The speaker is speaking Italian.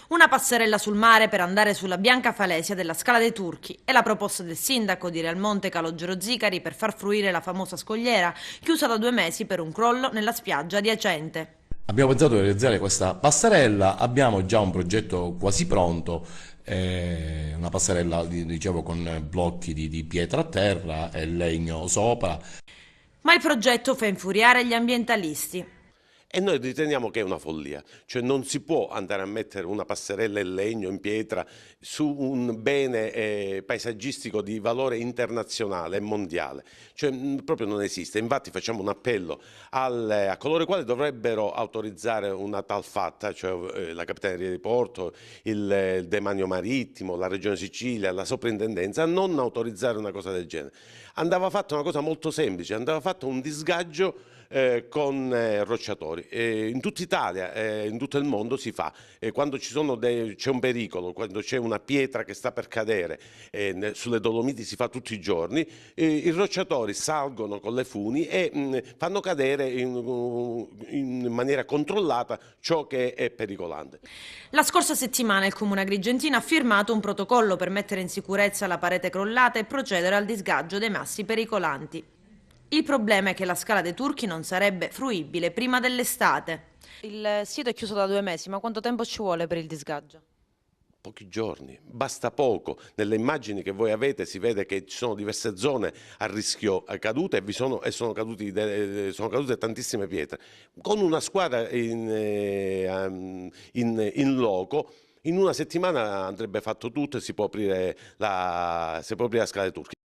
Una passerella sul mare per andare sulla bianca falesia della Scala dei Turchi è la proposta del sindaco di Realmonte Calogero Zicari per far fruire la famosa scogliera, chiusa da 2 mesi per un crollo nella spiaggia adiacente. Abbiamo pensato di realizzare questa passerella, abbiamo già un progetto quasi pronto, una passerella dicevo con blocchi di pietra a terra e legno sopra. Ma il progetto fa infuriare gli ambientalisti. E noi riteniamo che è una follia, cioè non si può andare a mettere una passerella in legno, in pietra, su un bene paesaggistico di valore internazionale e mondiale, cioè proprio non esiste. Infatti facciamo un appello a coloro i quali dovrebbero autorizzare una tal fatta, cioè la Capitaneria di Porto, il Demanio Marittimo, la Regione Sicilia, la Soprintendenza, a non autorizzare una cosa del genere. Andava fatta una cosa molto semplice, andava fatto un disgaggio con rocciatori. In tutta Italia, in tutto il mondo si fa. Quando c'è un pericolo, quando c'è una pietra che sta per cadere, sulle Dolomiti si fa tutti i giorni, i rocciatori salgono con le funi e fanno cadere in maniera controllata ciò che è pericolante. La scorsa settimana il Comune Agrigentino ha firmato un protocollo per mettere in sicurezza la parete crollata e procedere al disgaggio dei massi pericolanti. Il problema è che la Scala dei Turchi non sarebbe fruibile prima dell'estate. Il sito è chiuso da 2 mesi, ma quanto tempo ci vuole per il disgaggio? Pochi giorni, basta poco. Nelle immagini che voi avete si vede che ci sono diverse zone a rischio cadute sono cadute tantissime pietre. Con una squadra in loco, in una settimana andrebbe fatto tutto e si può aprire la Scala dei Turchi.